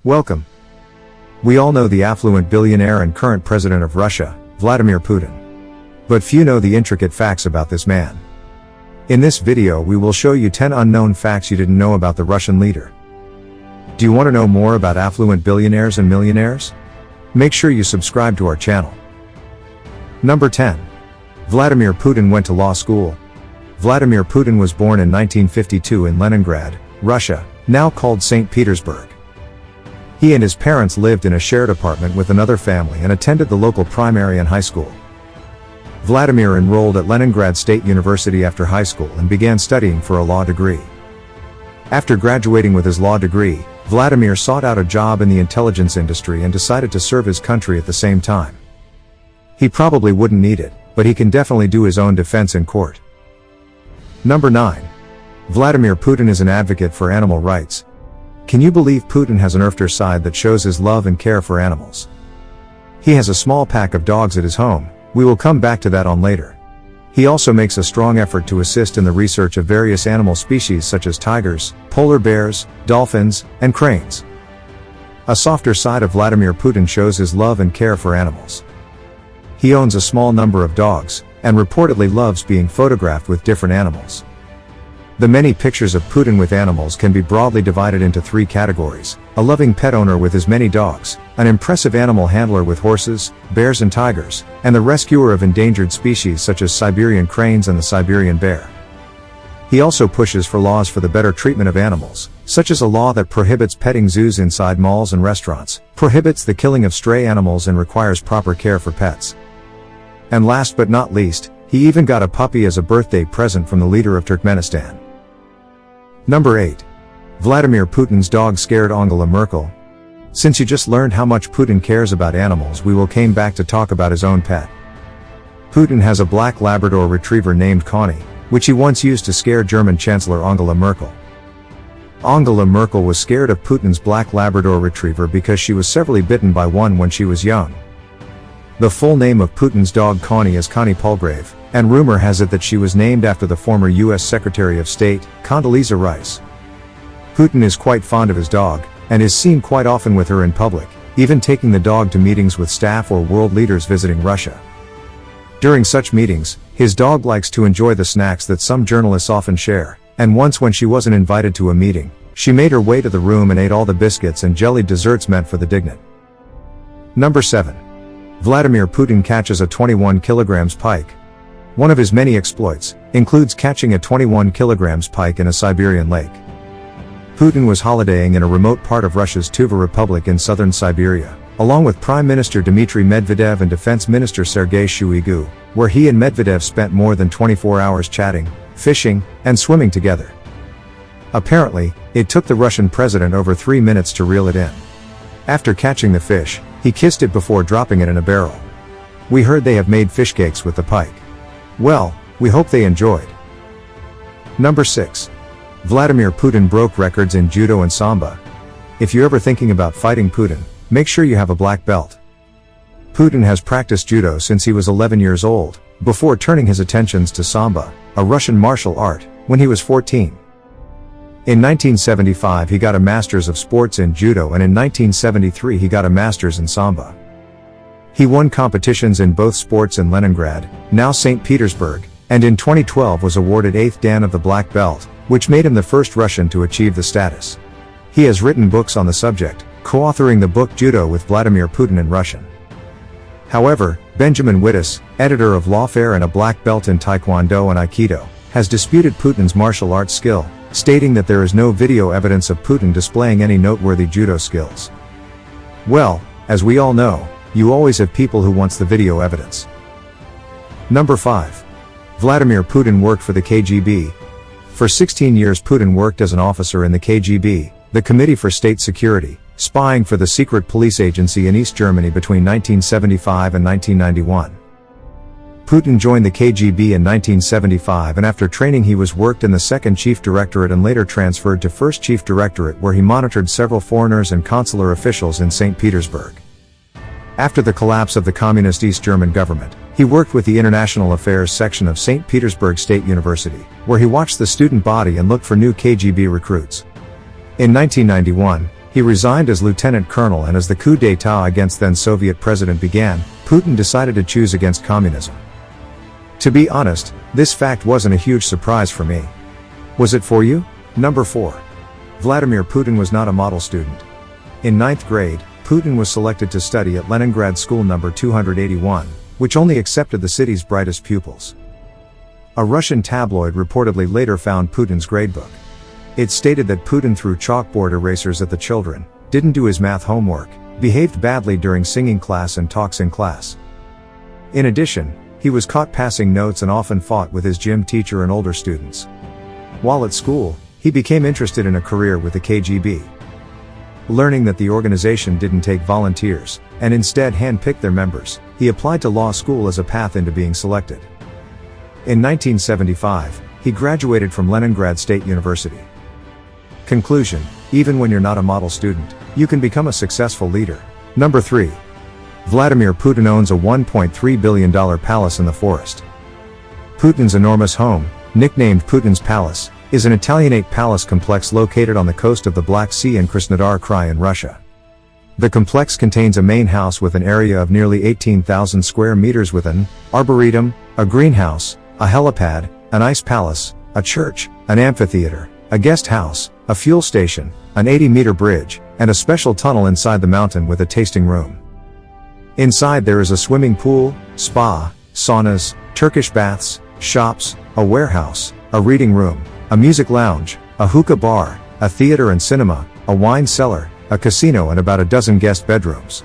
Welcome. We all know the affluent billionaire and current president of Russia, Vladimir Putin. But few know the intricate facts about this man. In this video we will show you 10 unknown facts you didn't know about the Russian leader. Do you want to know more about affluent billionaires and millionaires? Make sure you subscribe to our channel. Number 10. Vladimir Putin went to law school. Vladimir Putin was born in 1952 in Leningrad, Russia, now called St. Petersburg. He and his parents lived in a shared apartment with another family and attended the local primary and high school. Vladimir enrolled at Leningrad State University after high school and began studying for a law degree. After graduating with his law degree, Vladimir sought out a job in the intelligence industry and decided to serve his country at the same time. He probably wouldn't need it, but he can definitely do his own defense in court. Number 9. Vladimir Putin is an advocate for animal rights. Can you believe Putin has an earther side that shows his love and care for animals? He has a small pack of dogs at his home. We will come back to that on later. He also makes a strong effort to assist in the research of various animal species such as tigers, polar bears, dolphins, and cranes. A softer side of Vladimir Putin shows his love and care for animals. He owns a small number of dogs, and reportedly loves being photographed with different animals. The many pictures of Putin with animals can be broadly divided into 3 categories: a loving pet owner with his many dogs, an impressive animal handler with horses, bears and tigers, and the rescuer of endangered species such as Siberian cranes and the Siberian bear. He also pushes for laws for the better treatment of animals, such as a law that prohibits petting zoos inside malls and restaurants, prohibits the killing of stray animals and requires proper care for pets. And last but not least, he even got a puppy as a birthday present from the leader of Turkmenistan. Number 8. Vladimir Putin's dog scared Angela Merkel. Since you just learned how much Putin cares about animals, we will came back to talk about his own pet. Putin has a black Labrador retriever named Connie, which he once used to scare German Chancellor Angela Merkel. Angela Merkel was scared of Putin's black Labrador retriever because she was severely bitten by one when she was young. The full name of Putin's dog Connie is Connie Palgrave, and rumor has it that she was named after the former U.S. Secretary of State, Condoleezza Rice. Putin is quite fond of his dog, and is seen quite often with her in public, even taking the dog to meetings with staff or world leaders visiting Russia. During such meetings, his dog likes to enjoy the snacks that some journalists often share, and once when she wasn't invited to a meeting, she made her way to the room and ate all the biscuits and jellied desserts meant for the dignity. Number 7. Vladimir Putin catches a 21 kilograms pike. One of his many exploits includes catching a 21 kilograms pike in a Siberian lake. Putin was holidaying in a remote part of Russia's Tuva Republic in southern Siberia, along with Prime Minister Dmitry Medvedev and Defense Minister Sergei Shoigu, where he and Medvedev spent more than 24 hours chatting, fishing, and swimming together. Apparently, it took the Russian president over 3 minutes to reel it in. After catching the fish, he kissed it before dropping it in a barrel. We heard they have made fish cakes with the pike. Well, we hope they enjoyed. Number 6. Vladimir Putin broke records in judo and sambo. If you're ever thinking about fighting Putin, make sure you have a black belt. Putin has practiced judo since he was 11 years old, before turning his attentions to sambo, a Russian martial art, when he was 14. In 1975 he got a Masters of Sports in Judo, and in 1973 he got a Masters in Sambo. He won competitions in both sports in Leningrad, now St. Petersburg, and in 2012 was awarded 8th Dan of the Black Belt, which made him the first Russian to achieve the status. He has written books on the subject, co-authoring the book Judo with Vladimir Putin in Russian. However, Benjamin Wittes, editor of Lawfare and a black belt in Taekwondo and Aikido, has disputed Putin's martial arts skill, stating that there is no video evidence of Putin displaying any noteworthy judo skills. Well, as we all know, you always have people who wants the video evidence. Number 5. Vladimir Putin worked for the KGB. For 16 years Putin worked as an officer in the KGB, the Committee for State Security, spying for the secret police agency in East Germany between 1975 and 1991. Putin joined the KGB in 1975, and after training he was worked in the 2nd Chief Directorate and later transferred to 1st Chief Directorate, where he monitored several foreigners and consular officials in St. Petersburg. After the collapse of the communist East German government, he worked with the International Affairs section of St. Petersburg State University, where he watched the student body and looked for new KGB recruits. In 1991, He resigned as lieutenant colonel, and as the coup d'état against then Soviet president began, Putin decided to choose against communism. To be honest, this fact wasn't a huge surprise for me. Was it for you? Number 4. Vladimir Putin was not a model student. In 9th grade, Putin was selected to study at Leningrad School number 281, which only accepted the city's brightest pupils. A Russian tabloid reportedly later found Putin's gradebook. It stated that Putin threw chalkboard erasers at the children, didn't do his math homework, behaved badly during singing class and talks in class. In addition, he was caught passing notes and often fought with his gym teacher and older students. While at school, he became interested in a career with the KGB. Learning that the organization didn't take volunteers, and instead hand-picked their members, he applied to law school as a path into being selected. In 1975, he graduated from Leningrad State University. Conclusion: even when you're not a model student, you can become a successful leader. Number 3. Vladimir Putin owns a $1.3 billion palace in the forest. Putin's enormous home, nicknamed Putin's Palace, is an Italianate palace complex located on the coast of the Black Sea in Krasnodar Krai in Russia. The complex contains a main house with an area of nearly 18,000 square meters with an arboretum, a greenhouse, a helipad, an ice palace, a church, an amphitheater, a guest house, a fuel station, an 80-meter bridge, and a special tunnel inside the mountain with a tasting room. Inside there is a swimming pool, spa, saunas, Turkish baths, shops, a warehouse, a reading room, a music lounge, a hookah bar, a theater and cinema, a wine cellar, a casino, and about a dozen guest bedrooms.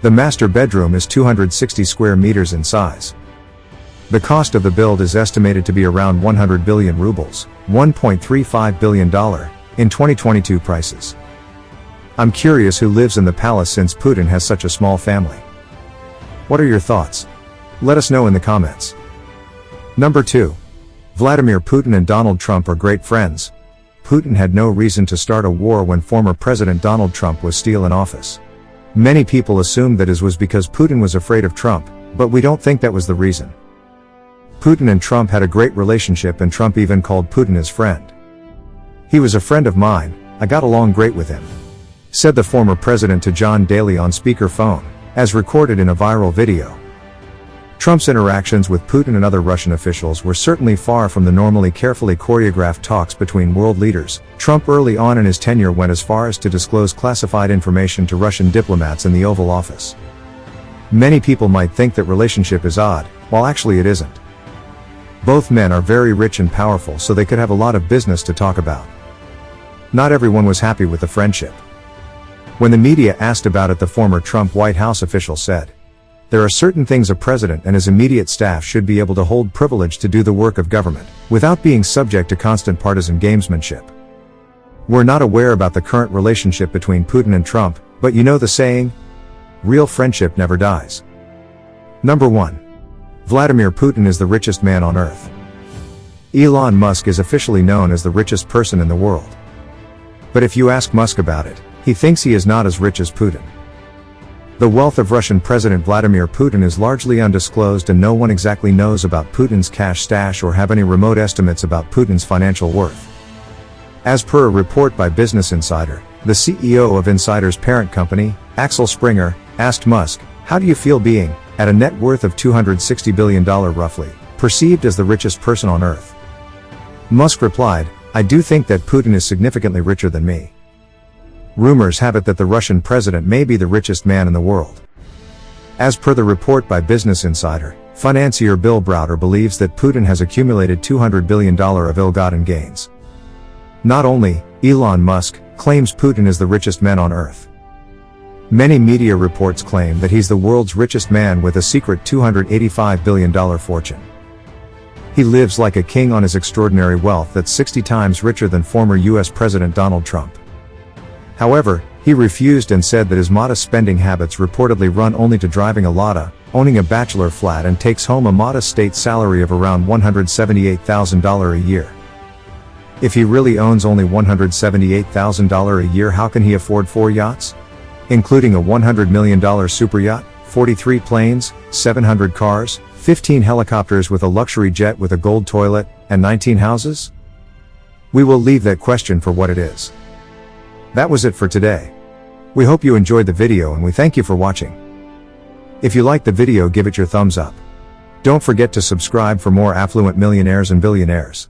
The master bedroom is 260 square meters in size. The cost of the build is estimated to be around 100 billion rubles, $1.35 billion, in 2022 prices. I'm curious who lives in the palace since Putin has such a small family. What are your thoughts? Let us know in the comments. Number 2. Vladimir Putin and Donald Trump are great friends. Putin had no reason to start a war when former President Donald Trump was still in office. Many people assumed that it was because Putin was afraid of Trump, but we don't think that was the reason. Putin and Trump had a great relationship, and Trump even called Putin his friend. "He was a friend of mine, I got along great with him," said the former president to John Daly on speakerphone, as recorded in a viral video. Trump's interactions with Putin and other Russian officials were certainly far from the normally carefully choreographed talks between world leaders. Trump early on in his tenure went as far as to disclose classified information to Russian diplomats in the Oval Office. Many people might think that relationship is odd, while actually it isn't. Both men are very rich and powerful, so they could have a lot of business to talk about. Not everyone was happy with the friendship. When the media asked about it, the former Trump White House official said, "There are certain things a president and his immediate staff should be able to hold privilege to do the work of government, without being subject to constant partisan gamesmanship." We're not aware about the current relationship between Putin and Trump, but you know the saying, real friendship never dies. Number 1. Vladimir Putin is the richest man on earth. Elon Musk is officially known as the richest person in the world. But if you ask Musk about it, he thinks he is not as rich as Putin. The wealth of Russian President Vladimir Putin is largely undisclosed, and no one exactly knows about Putin's cash stash or have any remote estimates about Putin's financial worth. As per a report by Business Insider, the CEO of Insider's parent company, Axel Springer, asked Musk, "How do you feel being, at a net worth of $260 billion roughly, perceived as the richest person on earth?" Musk replied, "I do think that Putin is significantly richer than me." Rumors have it that the Russian president may be the richest man in the world. As per the report by Business Insider, financier Bill Browder believes that Putin has accumulated $200 billion of ill-gotten gains. Not only, Elon Musk claims Putin is the richest man on earth. Many media reports claim that he's the world's richest man with a secret $285 billion fortune. He lives like a king on his extraordinary wealth that's 60 times richer than former US President Donald Trump. However, he refused and said that his modest spending habits reportedly run only to driving a Lada, owning a bachelor flat, and takes home a modest state salary of around $178,000 a year. If he really owns only $178,000 a year, how can he afford 4 yachts? Including a $100 million super yacht, 43 planes, 700 cars, 15 helicopters with a luxury jet with a gold toilet, and 19 houses? We will leave that question for what it is. That was it for today. We hope you enjoyed the video and we thank you for watching. If you liked the video, give it your thumbs up. Don't forget to subscribe for more affluent millionaires and billionaires.